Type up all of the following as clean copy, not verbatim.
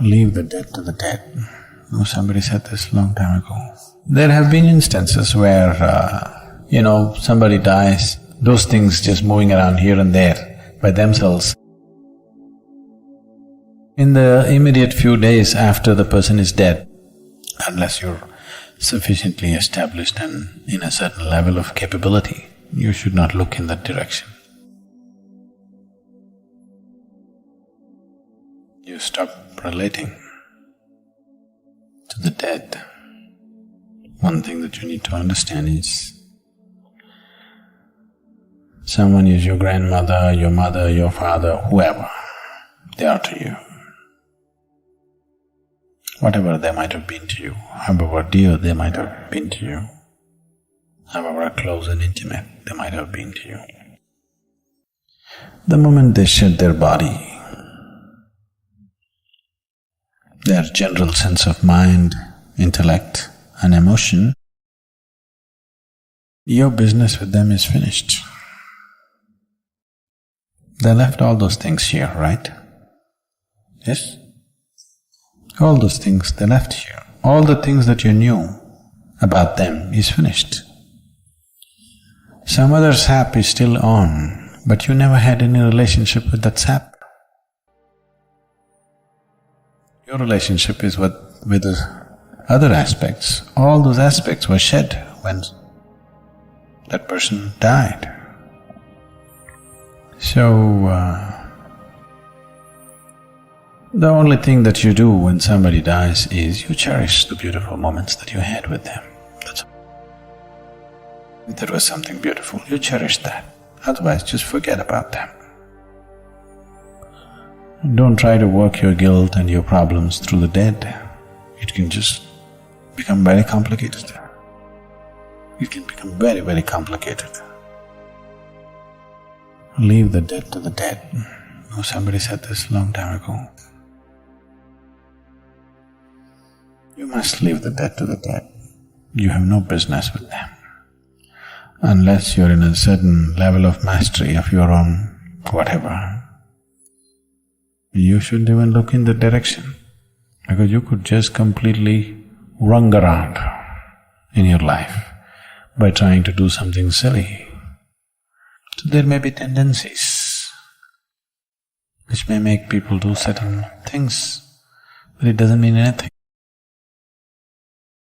Leave the dead to the dead. Oh, somebody said this a long time ago. There have been instances where, somebody dies, those things just moving around here and there by themselves. In the immediate few days after the person is dead, unless you're sufficiently established and in a certain level of capability, you should not look in that direction. You stop relating to the dead. One thing that you need to understand is, someone is your grandmother, your mother, your father, whoever they are to you. Whatever they might have been to you, however dear they might have been to you, however close and intimate they might have been to you. The moment they shed their body, their general sense of mind, intellect and emotion, your business with them is finished. They left all those things here, right? Yes? All those things they left here. All the things that you knew about them is finished. Some other sap is still on, but you never had any relationship with that sap. Your relationship is with the other aspects. All those aspects were shed when that person died. So, the only thing that you do when somebody dies is you cherish the beautiful moments that you had with them. That's all. If there was something beautiful, you cherish that. Otherwise, just forget about them. Don't try to work your guilt and your problems through the dead. It can just become very complicated. It can become very, very complicated. Leave the dead to the dead. Oh, somebody said this a long time ago. You must leave the dead to the dead. You have no business with them. Unless you're in a certain level of mastery of your own whatever, you shouldn't even look in that direction, because you could just completely run around in your life by trying to do something silly. So there may be tendencies which may make people do certain things, but it doesn't mean anything.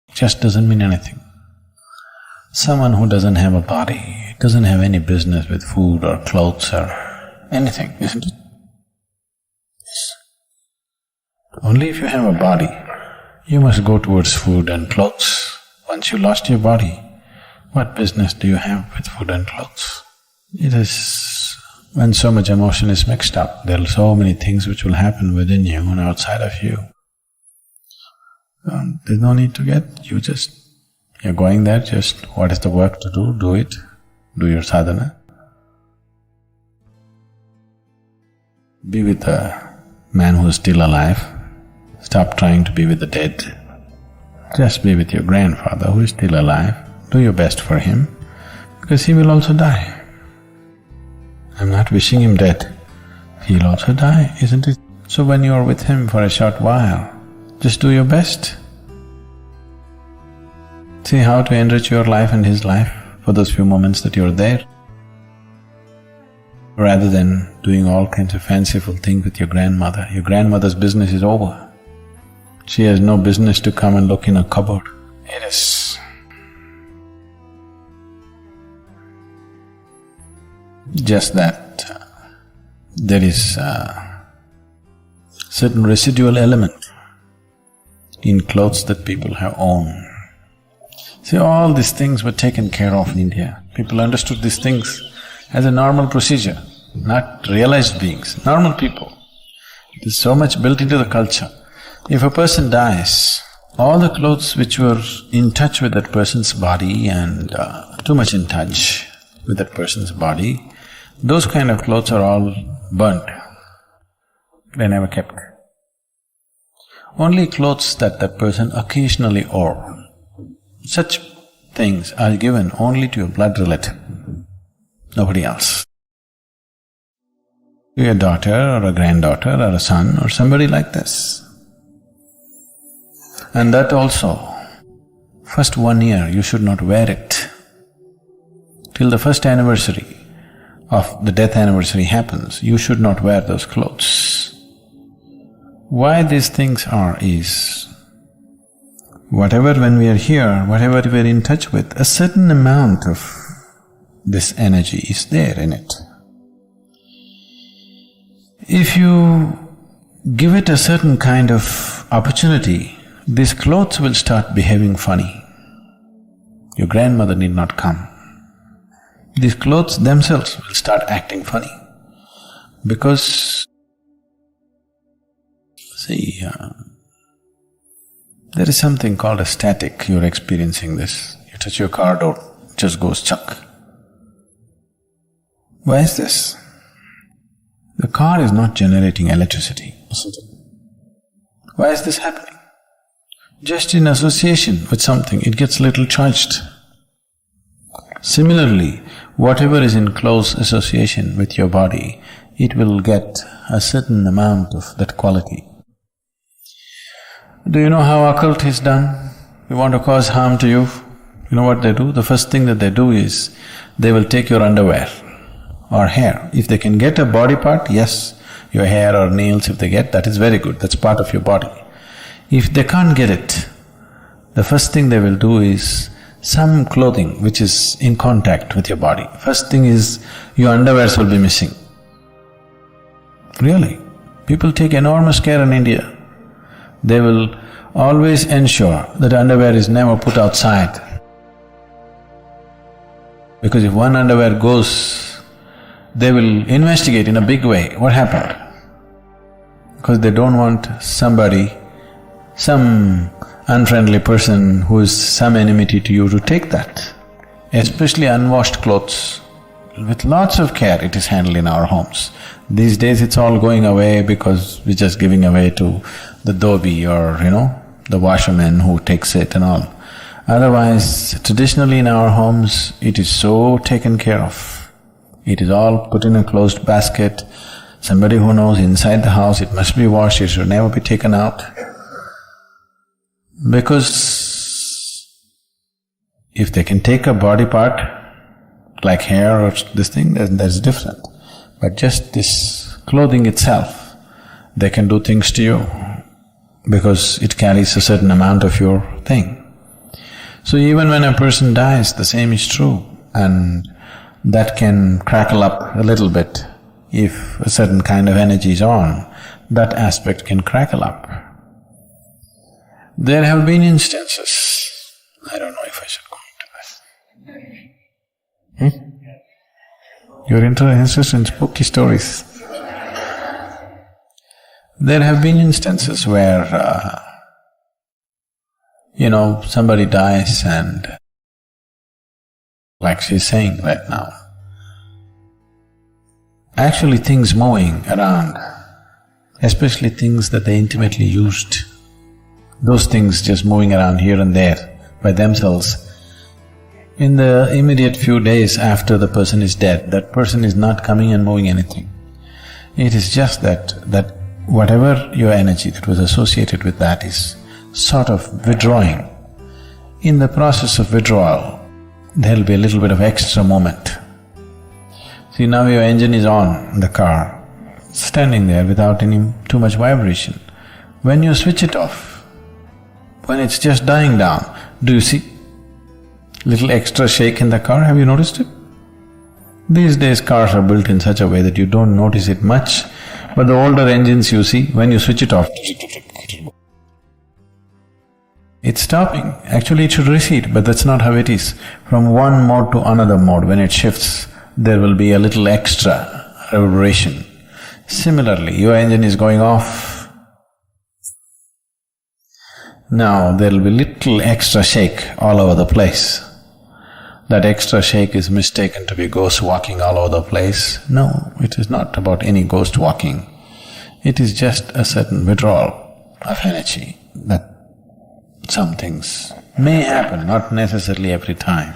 It just doesn't mean anything. Someone who doesn't have a body doesn't have any business with food or clothes or anything, isn't it? Yes. Only if you have a body, you must go towards food and clothes. Once you lost your body, what business do you have with food and clothes? It is… when so much emotion is mixed up, there are so many things which will happen within you and outside of you. There's no need to get… you're going there, just what is the work to do it, do your sadhana. Be with the man who is still alive, stop trying to be with the dead. Just be with your grandfather who is still alive, do your best for him, because he will also die. I'm not wishing him dead, he'll also die, isn't it? So when you're with him for a short while, just do your best. See how to enrich your life and his life for those few moments that you're there, rather than doing all kinds of fanciful things with your grandmother. Your grandmother's business is over. She has no business to come and look in a cupboard. It is… just that there is a certain residual element in clothes that people have owned. See, all these things were taken care of in India. People understood these things as a normal procedure, not realized beings, normal people. There's so much built into the culture. If a person dies, all the clothes which were in touch with that person's body and too much in touch with that person's body, those kind of clothes are all burnt. They're never kept. Only clothes that that person occasionally wore, such things are given only to your blood relative, nobody else. To your daughter or a granddaughter or a son or somebody like this. And that also, first 1 year you should not wear it. Till the first anniversary of the death anniversary happens, you should not wear those clothes. Why these things are is, whatever when we are here, whatever we are in touch with, a certain amount of this energy is there in it. If you give it a certain kind of opportunity, these clothes will start behaving funny. Your grandmother need not come. These clothes themselves will start acting funny. Because, see, there is something called a static, you're experiencing this. You touch your car door, it just goes chuck. Why is this? The car is not generating electricity, isn't it? Why is this happening? Just in association with something, it gets little charged. Similarly, whatever is in close association with your body, it will get a certain amount of that quality. Do you know how occult is done? You want to cause harm to you, you know what they do? The first thing that they do is, they will take your underwear or hair. If they can get a body part, yes, your hair or nails if they get, that is very good, that's part of your body. If they can't get it, the first thing they will do is some clothing which is in contact with your body. First thing is, your underwears will be missing. Really, people take enormous care in India. They will always ensure that underwear is never put outside. Because if one underwear goes, they will investigate in a big way, what happened? Because they don't want somebody, some unfriendly person who is some enmity to you to take that. Especially unwashed clothes, with lots of care it is handled in our homes. These days it's all going away because we're just giving away to the dhobi or, the washerman who takes it and all. Otherwise, traditionally in our homes, it is so taken care of. It is all put in a closed basket. Somebody who knows inside the house, it must be washed, it should never be taken out. Because if they can take a body part, like hair or this thing, then that's different. But just this clothing itself, they can do things to you because it carries a certain amount of your thing. So even when a person dies, the same is true, and that can crackle up a little bit. If a certain kind of energy is on, that aspect can crackle up. There have been instances, I don't know if I should go into this. You're interested in spooky stories. There have been instances where, somebody dies and, like she's saying right now, actually things moving around, especially things that they intimately used, those things just moving around here and there by themselves, in the immediate few days after the person is dead, that person is not coming and moving anything. It is just that whatever your energy that was associated with that is sort of withdrawing. In the process of withdrawal, there'll be a little bit of extra moment. See, now your engine is on in the car, standing there without any too much vibration. When you switch it off, when it's just dying down, do you see little extra shake in the car? Have you noticed it? These days cars are built in such a way that you don't notice it much, but the older engines you see, when you switch it off, it's stopping. Actually it should recede, but that's not how it is. From one mode to another mode, when it shifts, there will be a little extra reverberation. Similarly, your engine is going off. Now there'll be little extra shake all over the place. That extra shake is mistaken to be ghost walking all over the place. No, it is not about any ghost walking. It is just a certain withdrawal of energy that some things may happen, not necessarily every time.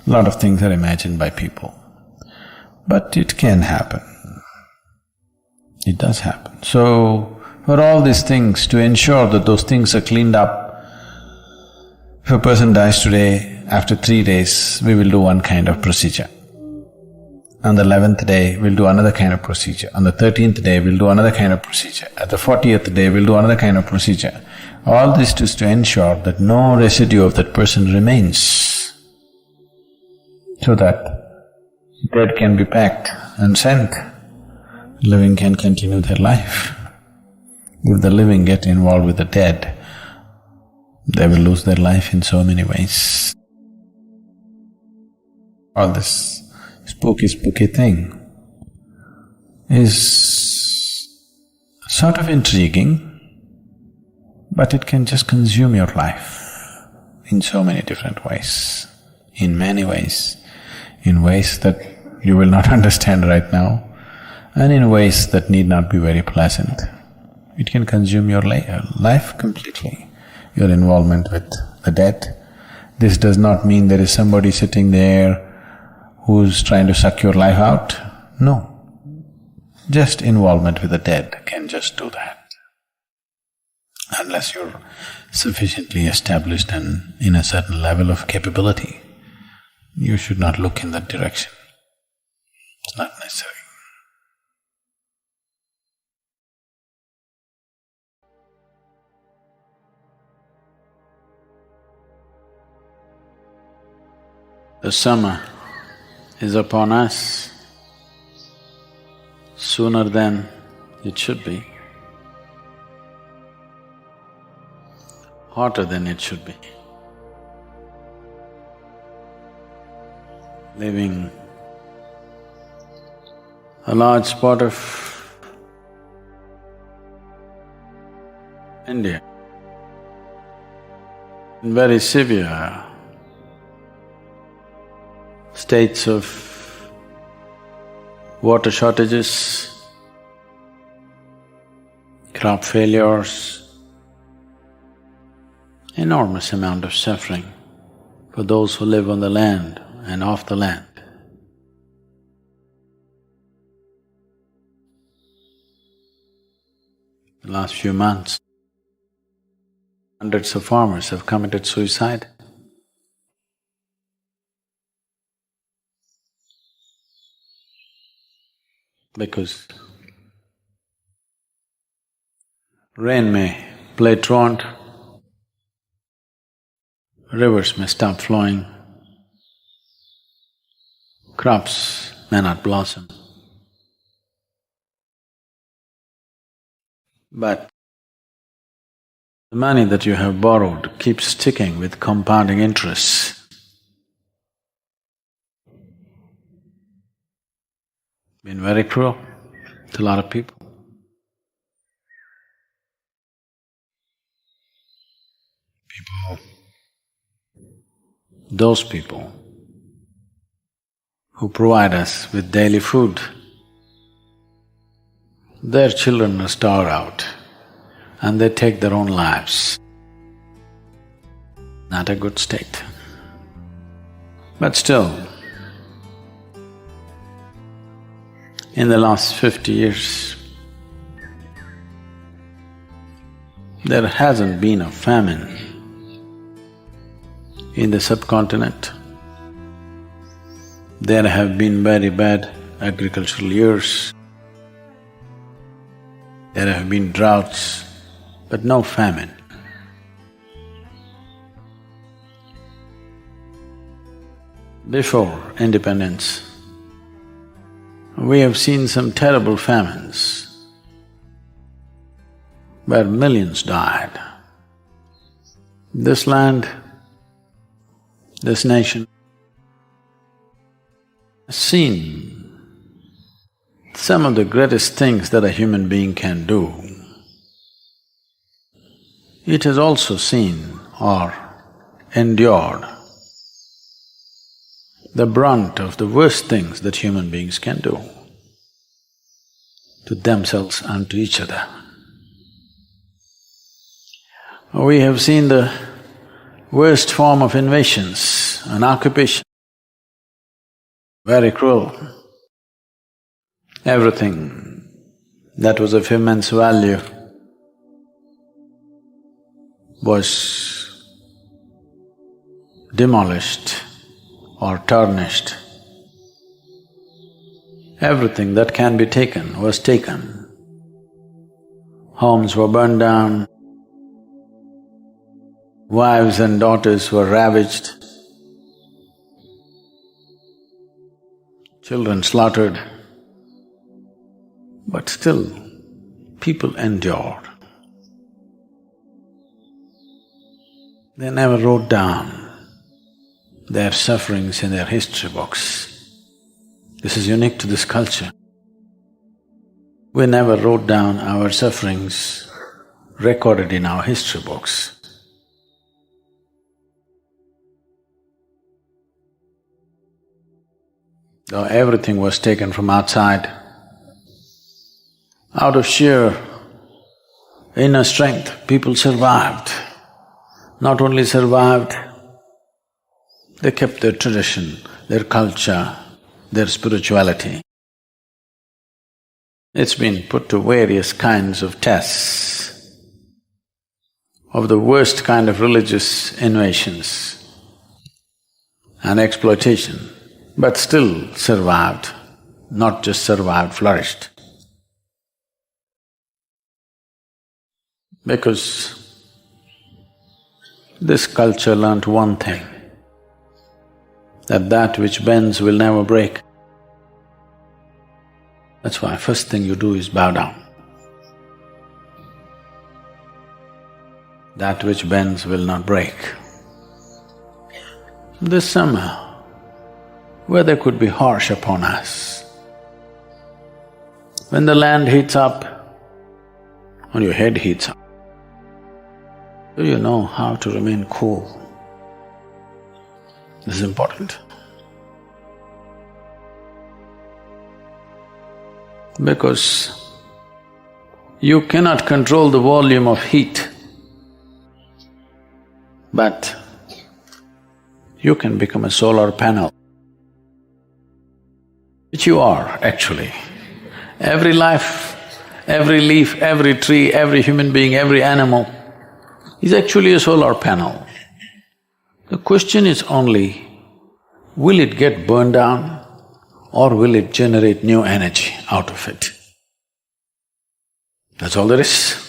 A lot of things are imagined by people, but it can happen. It does happen. So, for all these things, to ensure that those things are cleaned up If a person dies today, after 3 days, we will do one kind of procedure. On the 11th day, we'll do another kind of procedure. On the 13th day, we'll do another kind of procedure. At the 40th day, we'll do another kind of procedure. All this is to ensure that no residue of that person remains, so that dead can be packed and sent, living can continue their life. If the living get involved with the dead, they will lose their life in so many ways. All this spooky thing is sort of intriguing, but it can just consume your life in so many different ways, in many ways, in ways that you will not understand right now, and in ways that need not be very pleasant. It can consume your life completely, your involvement with the dead. This does not mean there is somebody sitting there who's trying to suck your life out. No. Just involvement with the dead can just do that. Unless you're sufficiently established and in a certain level of capability, you should not look in that direction. It's not necessary. The summer is upon us sooner than it should be, hotter than it should be. Leaving a large part of India in very severe states of water shortages, crop failures, enormous amount of suffering for those who live on the land and off the land. The last few months, hundreds of farmers have committed suicide. Because rain may play truant, rivers may stop flowing, crops may not blossom. But the money that you have borrowed keeps ticking with compounding interests. Been very cruel to a lot of people. Those people who provide us with daily food, their children are starved out and they take their own lives. Not a good state. But still, in the last 50 years, there hasn't been a famine in the subcontinent. There have been very bad agricultural years, there have been droughts, but no famine. Before independence, we have seen some terrible famines where millions died. This land, this nation has seen some of the greatest things that a human being can do. It has also seen or endured the brunt of the worst things that human beings can do to themselves and to each other. We have seen the worst form of invasions and occupation, very cruel. Everything that was of immense value was demolished or tarnished. Everything that can be taken was taken. Homes were burned down, wives and daughters were ravaged, children slaughtered, but still people endured. They never wrote down their sufferings in their history books. This is unique to this culture. We never wrote down our sufferings recorded in our history books. Though everything was taken from outside, out of sheer inner strength, people survived. Not only survived, they kept their tradition, their culture, their spirituality. It's been put to various kinds of tests of the worst kind of religious invasions and exploitation, but still survived, not just survived, flourished. Because this culture learnt one thing, that which bends will never break. That's why first thing you do is bow down. That which bends will not break. This summer, weather could be harsh upon us. When the land heats up, or your head heats up, do you know how to remain cool? This is important. Because you cannot control the volume of heat, but you can become a solar panel, which you are actually. Every life, every leaf, every tree, every human being, every animal is actually a solar panel. The question is only, will it get burned down or will it generate new energy out of it? That's all there is.